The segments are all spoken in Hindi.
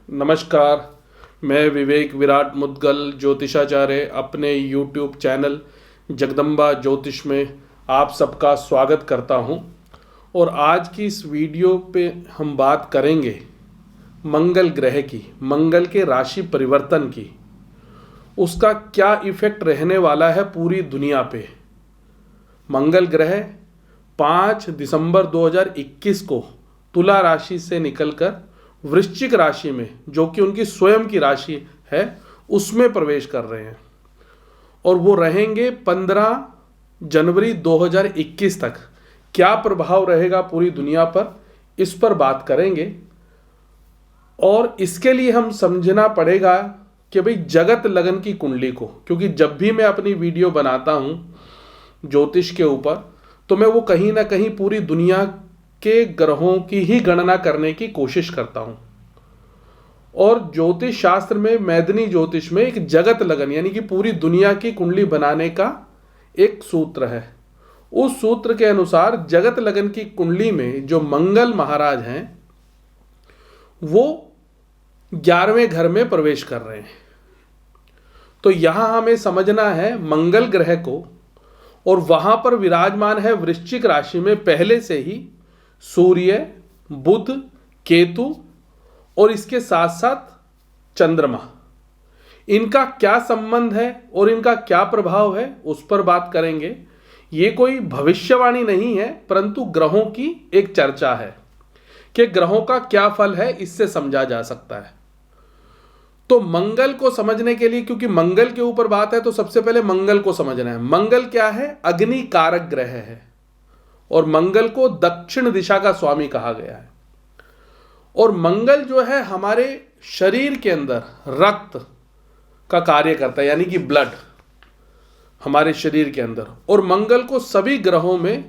नमस्कार। मैं विवेक विराट मुद्गल ज्योतिषाचार्य अपने YouTube चैनल जगदम्बा ज्योतिष में आप सबका स्वागत करता हूं। और आज की इस वीडियो पे हम बात करेंगे मंगल ग्रह की, मंगल के राशि परिवर्तन की। उसका क्या इफेक्ट रहने वाला है पूरी दुनिया पे। मंगल ग्रह 5 दिसंबर 2021 को तुला राशि से निकलकर वृश्चिक राशि में, जो कि उनकी स्वयं की राशि है, उसमें प्रवेश कर रहे हैं और वो रहेंगे 15 जनवरी 2021 तक। क्या प्रभाव रहेगा पूरी दुनिया पर, इस पर बात करेंगे। और इसके लिए हम समझना पड़ेगा कि भाई जगत लगन की कुंडली को, क्योंकि जब भी मैं अपनी वीडियो बनाता हूं ज्योतिष के ऊपर तो मैं वो कहीं ना कहीं पूरी दुनिया के ग्रहों की ही गणना करने की कोशिश करता हूं। और ज्योतिष शास्त्र में, मैदनी ज्योतिष में, एक जगत लगन यानी कि पूरी दुनिया की कुंडली बनाने का एक सूत्र है। उस सूत्र के अनुसार जगत लगन की कुंडली में जो मंगल महाराज हैं वो 11वें घर में प्रवेश कर रहे हैं। तो यहां हमें समझना है मंगल ग्रह को, और वहां पर विराजमान है वृश्चिक राशि में पहले से ही सूर्य, बुध, केतु और इसके साथ साथ चंद्रमा। इनका क्या संबंध है और इनका क्या प्रभाव है, उस पर बात करेंगे। ये कोई भविष्यवाणी नहीं है, परंतु ग्रहों की एक चर्चा है कि ग्रहों का क्या फल है, इससे समझा जा सकता है। तो मंगल को समझने के लिए, क्योंकि मंगल के ऊपर बात है, तो सबसे पहले मंगल को समझना है। मंगल क्या है? अग्नि कारक ग्रह है और मंगल को दक्षिण दिशा का स्वामी कहा गया है। और मंगल जो है हमारे शरीर के अंदर रक्त का कार्य करता है, यानी कि ब्लड हमारे शरीर के अंदर। और मंगल को सभी ग्रहों में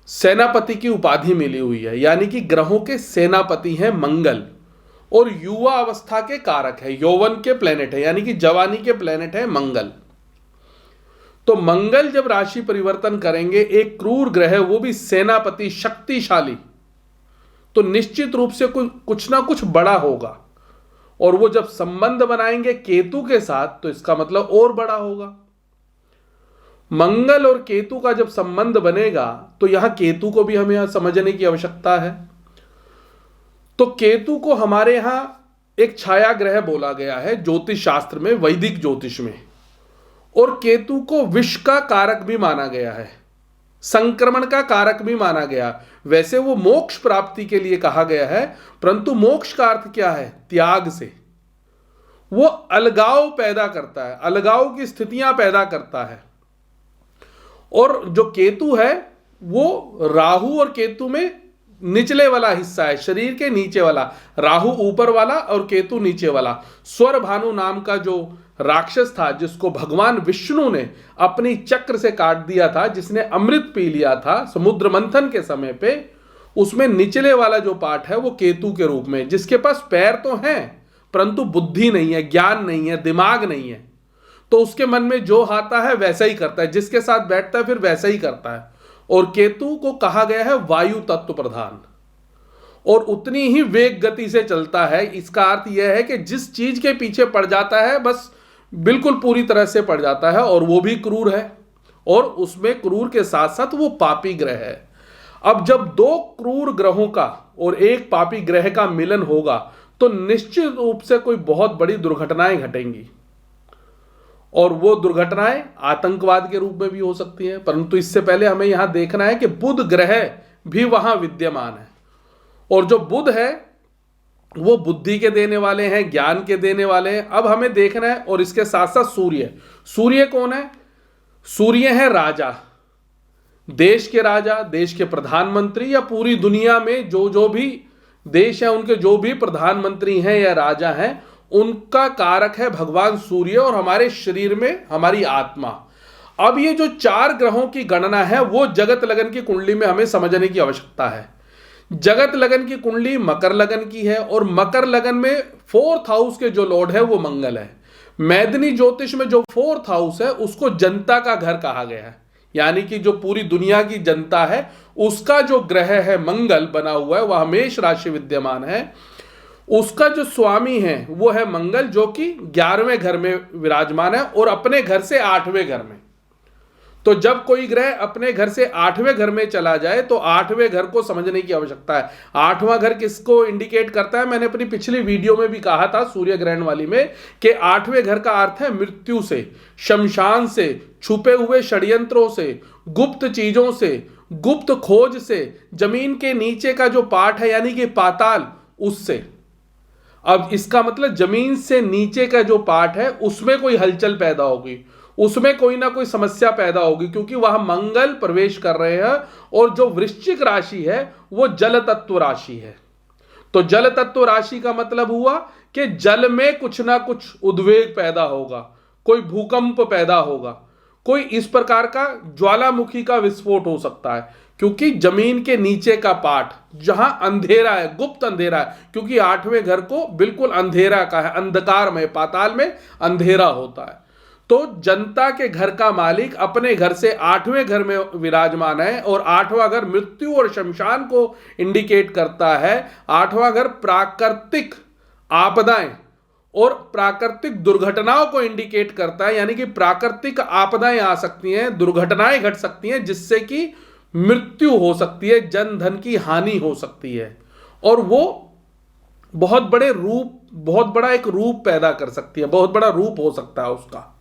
सेनापति की उपाधि मिली हुई है, यानी कि ग्रहों के सेनापति हैं मंगल। और युवा अवस्था के कारक है, यौवन के प्लेनेट है, यानी कि जवानी के प्लेनेट है मंगल। तो मंगल जब राशि परिवर्तन करेंगे, एक क्रूर ग्रह, वो भी सेनापति, शक्तिशाली, तो निश्चित रूप से कुछ ना कुछ बड़ा होगा। और वो जब संबंध बनाएंगे केतु के साथ, तो इसका मतलब और बड़ा होगा। मंगल और केतु का जब संबंध बनेगा तो यहां केतु को भी हमें यहां समझने की आवश्यकता है। तो केतु को हमारे यहां एक छाया ग्रह बोला गया है ज्योतिष शास्त्र में, वैदिक ज्योतिष में। और केतु को विष का कारक भी माना गया है, संक्रमण का कारक भी माना गया। वैसे वो मोक्ष प्राप्ति के लिए कहा गया है, परंतु मोक्ष का अर्थ क्या है? त्याग से। वो अलगाव पैदा करता है, अलगाव की स्थितियां पैदा करता है। और जो केतु है वो राहु और केतु में निचले वाला हिस्सा है, शरीर के नीचे वाला। राहु ऊपर वाला और केतु नीचे वाला। स्वर भानु नाम का जो राक्षस था, जिसको भगवान विष्णु ने अपनी चक्र से काट दिया था, जिसने अमृत पी लिया था समुद्र मंथन के समय पे, उसमें निचले वाला जो पार्ट है वो केतु के रूप में, जिसके पास पैर तो हैं परंतु बुद्धि नहीं है, ज्ञान नहीं है, दिमाग नहीं है। तो उसके मन में जो आता है वैसा ही करता है, जिसके साथ बैठता है फिर वैसा ही करता है। और केतु को कहा गया है वायु तत्व प्रधान, और उतनी ही वेग गति से चलता है। इसका अर्थ यह है कि जिस चीज के पीछे पड़ जाता है बस बिल्कुल पूरी तरह से पड़ जाता है, और वो भी क्रूर है। और उसमें क्रूर के साथ साथ वो पापी ग्रह है। अब जब दो क्रूर ग्रहों का और एक पापी ग्रह का मिलन होगा तो निश्चित रूप से कोई बहुत बड़ी दुर्घटनाएं घटेंगी। और वो दुर्घटनाएं आतंकवाद के रूप में भी हो सकती हैं। परंतु इससे पहले हमें यहां देखना है कि बुध ग्रह भी वहां विद्यमान है। और जो बुध है वो बुद्धि के देने वाले हैं, ज्ञान के देने वाले हैं। अब हमें देखना है, और इसके साथ साथ सूर्य। सूर्य कौन है? सूर्य है राजा, देश के राजा, देश के प्रधानमंत्री, या पूरी दुनिया में जो जो भी देश है उनके जो भी प्रधानमंत्री हैं या राजा हैं, उनका कारक है भगवान सूर्य। और हमारे शरीर में हमारी आत्मा। अब ये जो 4 ग्रहों की गणना है वो जगत लगन की कुंडली में हमें समझने की आवश्यकता है। जगत लगन की कुंडली मकर लगन की है, और मकर लगन में 4th हाउस के जो लॉर्ड है वो मंगल है। मैदनी ज्योतिष में जो 4th हाउस है उसको जनता का घर कहा गया है, यानी कि जो पूरी दुनिया की जनता है उसका जो ग्रह है मंगल बना हुआ है, वह मेष राशि विद्यमान है। उसका जो स्वामी है वो है मंगल, जो कि 11वें घर में विराजमान है और अपने घर से 8वें घर में। तो जब कोई ग्रह अपने घर से 8वें घर में चला जाए तो 8वें घर को समझने की आवश्यकता है। 8वां घर किसको इंडिकेट करता है? मैंने अपनी पिछली वीडियो में भी कहा था सूर्य ग्रहण वाली में कि 8वें घर का अर्थ है मृत्यु से, शमशान से, छुपे हुए षड्यंत्रों से, गुप्त चीजों से, गुप्त खोज से, जमीन के नीचे का जो पार्ट है यानी कि पाताल, उससे। अब इसका मतलब जमीन से नीचे का जो पार्ट है उसमें कोई हलचल पैदा होगी, उसमें कोई ना कोई समस्या पैदा होगी, क्योंकि वहां मंगल प्रवेश कर रहे हैं और जो वृश्चिक राशि है वो जल तत्व राशि है। तो जल तत्व राशि का मतलब हुआ कि जल में कुछ ना कुछ उद्वेग पैदा होगा, कोई भूकंप पैदा होगा, कोई इस प्रकार का ज्वालामुखी का विस्फोट हो सकता है, क्योंकि जमीन के नीचे का पार्ट जहां अंधेरा है, गुप्त अंधेरा है, क्योंकि 8वें घर को बिल्कुल अंधेरा का है, अंधकार में, पाताल में अंधेरा होता है। तो जनता के घर का मालिक अपने घर से 8वें घर में विराजमान है और 8वां घर मृत्यु और शमशान को इंडिकेट करता है। 8वां घर प्राकृतिक आपदाएं और प्राकृतिक दुर्घटनाओं को इंडिकेट करता है, यानी कि प्राकृतिक आपदाएं आ सकती हैं, दुर्घटनाएं घट सकती हैं जिससे कि मृत्यु हो सकती है, जन धन की हानि हो सकती है और वो बहुत बड़ा एक रूप पैदा कर सकती है, बहुत बड़ा रूप हो सकता है उसका।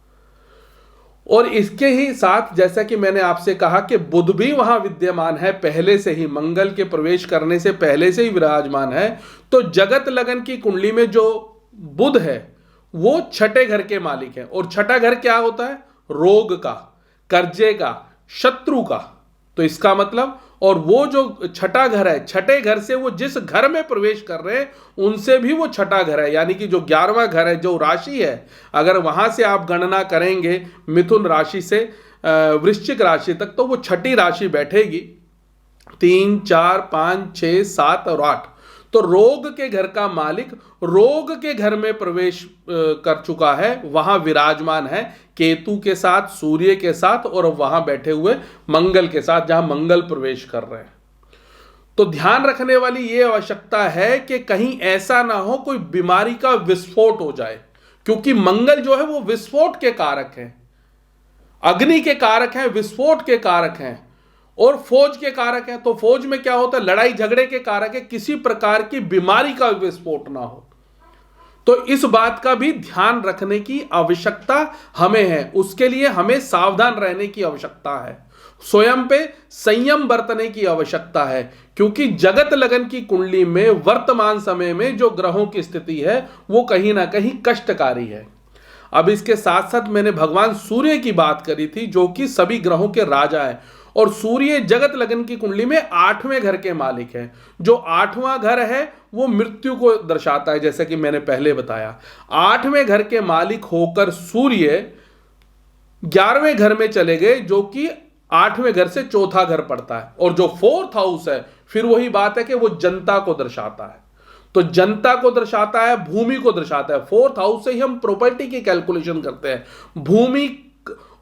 और इसके ही साथ जैसा कि मैंने आपसे कहा कि बुध भी वहां विद्यमान है, पहले से ही मंगल के प्रवेश करने से पहले से ही विराजमान है। तो जगत लगन की कुंडली में जो बुध है वो 6ठे घर के मालिक है और 6ठा घर क्या होता है? रोग का, कर्जे का, शत्रु का। तो इसका मतलब, और वो जो 6ठा घर है, 6ठे घर से वो जिस घर में प्रवेश कर रहे हैं उनसे भी वो 6ठा घर है, यानी कि जो 11वां घर है, जो राशि है, अगर वहां से आप गणना करेंगे मिथुन राशि से वृश्चिक राशि तक, तो वो 6ठी राशि बैठेगी 3, 4, 5, 6, 7 और 8। तो रोग के घर का मालिक रोग के घर में प्रवेश कर चुका है, वहां विराजमान है केतु के साथ, सूर्य के साथ और वहां बैठे हुए मंगल के साथ, जहां मंगल प्रवेश कर रहे हैं। तो ध्यान रखने वाली यह आवश्यकता है कि कहीं ऐसा ना हो कोई बीमारी का विस्फोट हो जाए, क्योंकि मंगल जो है वो विस्फोट के कारक है, अग्नि के कारक हैं, विस्फोट के कारक हैं और फौज के कारक हैं। तो फौज में क्या होता है? लड़ाई झगड़े के कारक है, किसी प्रकार की बीमारी का विस्फोट ना हो। तो इस बात का भी ध्यान रखने की आवश्यकता हमें है, उसके लिए हमें सावधान रहने की आवश्यकता है, स्वयं पे संयम बरतने की आवश्यकता है, क्योंकि जगत लगन की कुंडली में वर्तमान समय में जो ग्रहों की स्थिति है वो कहीं ना कहीं कष्टकारी है। अब इसके साथ साथ मैंने भगवान सूर्य की बात करी थी, जो कि सभी ग्रहों के राजा है और सूर्य जगत लगन की कुंडली में 8वें घर के मालिक है। जो 8वां घर है वो मृत्यु को दर्शाता है, जैसे कि मैंने पहले बताया। 8वें घर के मालिक होकर सूर्य 11वें घर में चले गए, जो कि 8वें घर से चौथा घर पड़ता है और जो 4th हाउस है, फिर वही बात है कि वो जनता को दर्शाता है। तो जनता को दर्शाता है, भूमि को दर्शाता है। 4th हाउस से ही हम प्रॉपर्टी की कैलकुलेशन करते हैं। भूमि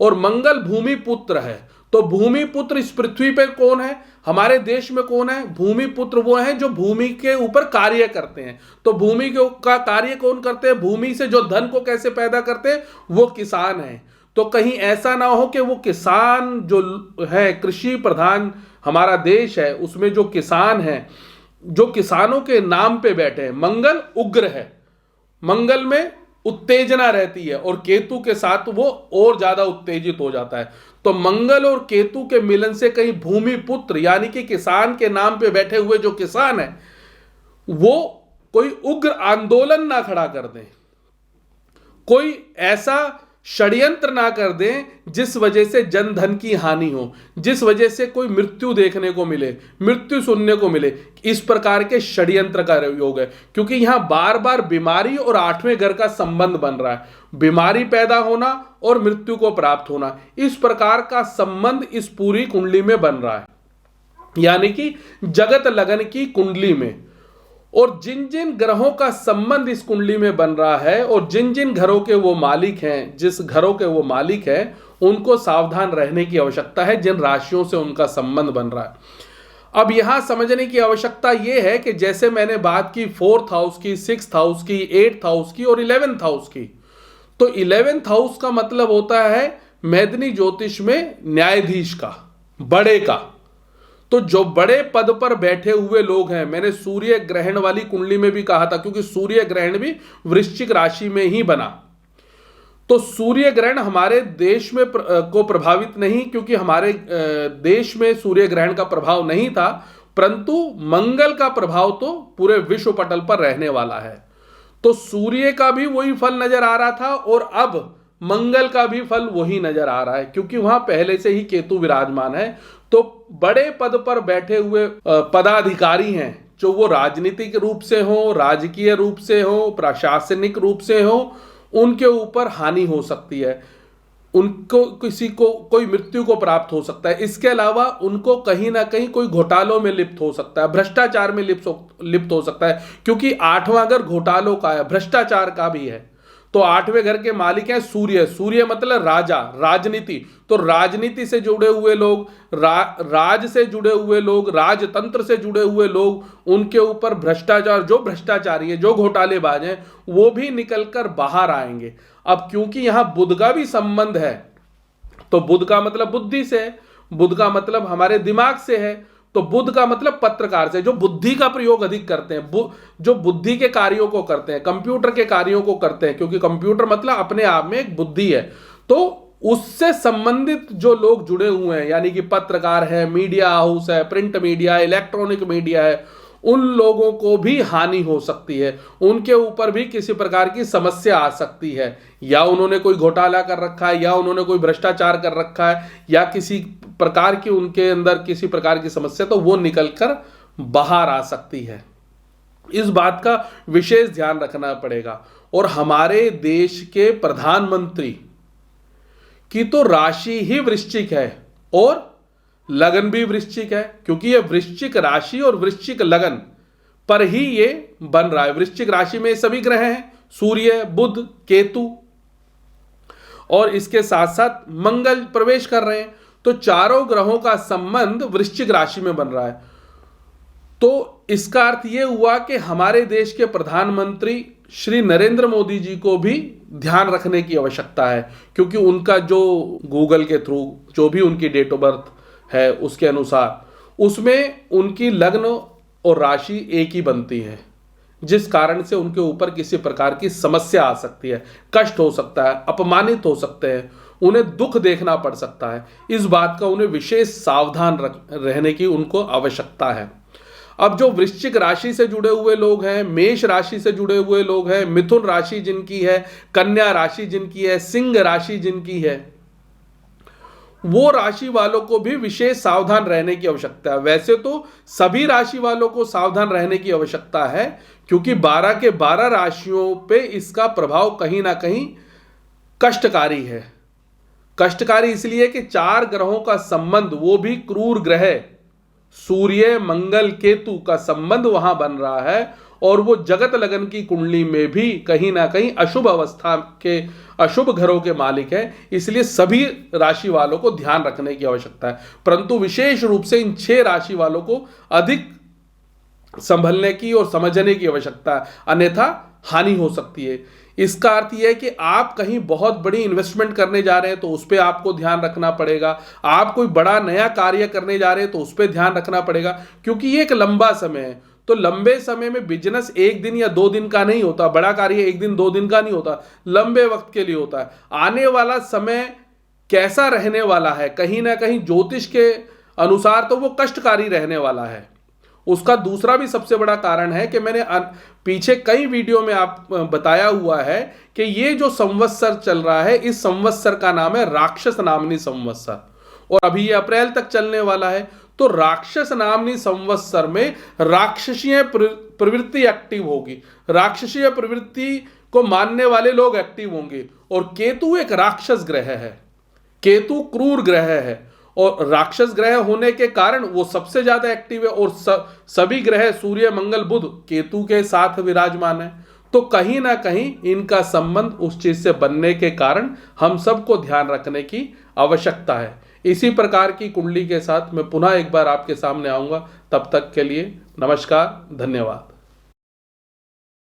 और मंगल भूमि पुत्र है, तो भूमि पुत्र इस पृथ्वी पर कौन है? हमारे देश में कौन है? भूमि पुत्र वो हैं जो भूमि के ऊपर कार्य करते हैं। तो भूमि का कार्य कौन करते हैं? भूमि से जो धन को कैसे पैदा करते हैं वो किसान हैं। तो कहीं ऐसा ना हो कि वो किसान जो है, कृषि प्रधान हमारा देश है, उसमें जो किसान है, जो किसानों के नाम पे बैठे हैं। मंगल उग्र है, मंगल में उत्तेजना रहती है और केतु के साथ वो और ज्यादा उत्तेजित हो जाता है। तो मंगल और केतु के मिलन से कहीं भूमि पुत्र यानी कि किसान के नाम पे बैठे हुए जो किसान है वो कोई उग्र आंदोलन ना खड़ा कर दें, कोई ऐसा षड्यंत्र ना कर दें जिस वजह से जन धन की हानि हो, जिस वजह से कोई मृत्यु देखने को मिले, मृत्यु सुनने को मिले। इस प्रकार के षड्यंत्र का योग है, क्योंकि यहां बार बार बीमारी और 8वें घर का संबंध बन रहा है। बीमारी पैदा होना और मृत्यु को प्राप्त होना, इस प्रकार का संबंध इस पूरी कुंडली में बन रहा है, यानी कि जगत लगन की कुंडली में। और जिन जिन ग्रहों का संबंध इस कुंडली में बन रहा है और जिन जिन घरों के वो मालिक हैं, जिस घरों के वो मालिक हैं, उनको सावधान रहने की आवश्यकता है, जिन राशियों से उनका संबंध बन रहा है। अब यहां समझने की आवश्यकता यह है कि जैसे मैंने बात की 4th हाउस की, 6th हाउस की, 8th हाउस की और 11th हाउस की, तो 11th हाउस का मतलब होता है मैदनी ज्योतिष में न्यायाधीश का, बड़े का। तो जो बड़े पद पर बैठे हुए लोग हैं, मैंने सूर्य ग्रहण वाली कुंडली में भी कहा था, क्योंकि सूर्य ग्रहण भी वृश्चिक राशि में ही बना। तो सूर्य ग्रहण हमारे देश में को प्रभावित नहीं, क्योंकि हमारे देश में सूर्य ग्रहण का प्रभाव नहीं था, परंतु मंगल का प्रभाव तो पूरे विश्व पटल पर रहने वाला है। तो सूर्य का भी वही फल नजर आ रहा था और अब मंगल का भी फल वही नजर आ रहा है, क्योंकि वहां पहले से ही केतु विराजमान है। तो बड़े पद पर बैठे हुए पदाधिकारी हैं, जो वो राजनीतिक रूप से हो, राजकीय रूप से हो, प्रशासनिक रूप से हो, उनके ऊपर हानि हो सकती है, उनको किसी को कोई मृत्यु को प्राप्त हो सकता है। इसके अलावा उनको कहीं ना कहीं कोई घोटालों में लिप्त हो सकता है, भ्रष्टाचार में लिप्त हो सकता है, क्योंकि 8वां घर घोटालों का है, भ्रष्टाचार का भी है। तो 8वें घर के मालिक हैं सूर्य। सूर्य मतलब राजा, राजनीति। तो राजनीति से जुड़े हुए लोग, राज से जुड़े हुए लोग, राजतंत्र से जुड़े हुए लोग, उनके ऊपर भ्रष्टाचार, जो भ्रष्टाचारी है, जो घोटालेबाज हैं, वो भी निकलकर बाहर आएंगे। अब क्योंकि यहां बुध का भी संबंध है, तो बुध का मतलब बुद्धि से है, बुध का मतलब हमारे दिमाग से है, तो बुध का मतलब पत्रकार से, जो बुद्धि का प्रयोग अधिक करते हैं, जो बुद्धि के कार्यों को करते हैं, कंप्यूटर के कार्यों को करते हैं, क्योंकि कंप्यूटर मतलब अपने आप में एक बुद्धि है। तो उससे संबंधित जो लोग जुड़े हुए हैं, यानी कि पत्रकार है, मीडिया हाउस है, प्रिंट मीडिया, इलेक्ट्रॉनिक मीडिया है, उन लोगों को भी हानि हो सकती है, उनके ऊपर भी किसी प्रकार की समस्या आ सकती है। या उन्होंने कोई घोटाला कर रखा है, या उन्होंने कोई भ्रष्टाचार कर रखा है, या किसी प्रकार की उनके अंदर किसी प्रकार की समस्या, तो वो निकलकर बाहर आ सकती है। इस बात का विशेष ध्यान रखना पड़ेगा। और हमारे देश के प्रधानमंत्री की तो राशि ही वृश्चिक है और लगन भी वृश्चिक है, क्योंकि ये वृश्चिक राशि और वृश्चिक लगन पर ही ये बन रहा है। वृश्चिक राशि में सभी ग्रह हैं, सूर्य, बुध, केतु, और इसके साथ साथ मंगल प्रवेश कर रहे हैं। तो चारों ग्रहों का संबंध वृश्चिक राशि में बन रहा है। तो इसका अर्थ यह हुआ कि हमारे देश के प्रधानमंत्री श्री नरेंद्र मोदी जी को भी ध्यान रखने की आवश्यकता है, क्योंकि उनका जो गूगल के थ्रू जो भी उनकी डेट ऑफ बर्थ है उसके अनुसार उसमें उनकी लग्न और राशि एक ही बनती है, जिस कारण से उनके ऊपर किसी प्रकार की समस्या आ सकती है, कष्ट हो सकता है, अपमानित हो सकते हैं, उन्हें दुख देखना पड़ सकता है। इस बात का उन्हें विशेष सावधान रहने की उनको आवश्यकता है। अब जो वृश्चिक राशि से जुड़े हुए लोग हैं, मेष राशि से जुड़े हुए लोग हैं, मिथुन राशि जिनकी है, कन्या राशि जिनकी है, सिंह राशि जिनकी है, वो राशि वालों को भी विशेष सावधान रहने की आवश्यकता है। वैसे तो सभी राशि वालों को सावधान रहने की आवश्यकता है, क्योंकि 12 के 12 राशियों पे इसका प्रभाव कहीं ना कहीं कष्टकारी है। कष्टकारी इसलिए कि 4 ग्रहों का संबंध, वो भी क्रूर ग्रह सूर्य, मंगल, केतु का संबंध वहां बन रहा है, और वो जगत लगन की कुंडली में भी कहीं ना कहीं अशुभ अवस्था के, अशुभ घरों के मालिक है। इसलिए सभी राशि वालों को ध्यान रखने की आवश्यकता है, परंतु विशेष रूप से इन 6 राशि वालों को अधिक संभलने की और समझने की आवश्यकता है, अन्यथा हानि हो सकती है। इसका अर्थ यह है कि आप कहीं बहुत बड़ी इन्वेस्टमेंट करने जा रहे हैं तो उस पर आपको ध्यान रखना पड़ेगा। आप कोई बड़ा नया कार्य करने जा रहे हैं तो उस पर ध्यान रखना पड़ेगा, क्योंकि ये एक लंबा समय है। तो लंबे समय में बिजनेस 1 दिन या 2 दिन का नहीं होता, बड़ा कार्य 1 दिन 2 दिन का नहीं होता, लंबे वक्त के लिए होता है। आने वाला समय कैसा रहने वाला है, कहीं ना कहीं ज्योतिष के अनुसार तो वो कष्टकारी रहने वाला है। उसका दूसरा भी सबसे बड़ा कारण है कि मैंने पीछे कई वीडियो में आप बताया हुआ है कि ये जो संवत्सर चल रहा है, इस संवत्सर का नाम है राक्षस नामनी संवत्सर, और अभी ये अप्रैल तक चलने वाला है। तो राक्षस नामनी संवत्सर में राक्षसीय प्रवृत्ति एक्टिव होगी, राक्षसीय प्रवृत्ति को मानने वाले लोग एक्टिव होंगे। और केतु एक राक्षस ग्रह है, केतु क्रूर ग्रह है, और राक्षस ग्रह होने के कारण वो सबसे ज्यादा एक्टिव है, और सभी ग्रह सूर्य, मंगल, बुध केतु के साथ विराजमान है। तो कहीं ना कहीं इनका संबंध उस चीज से बनने के कारण हम सबको ध्यान रखने की आवश्यकता है। इसी प्रकार की कुंडली के साथ मैं पुनः एक बार आपके सामने आऊँगा। तब तक के लिए नमस्कार, धन्यवाद।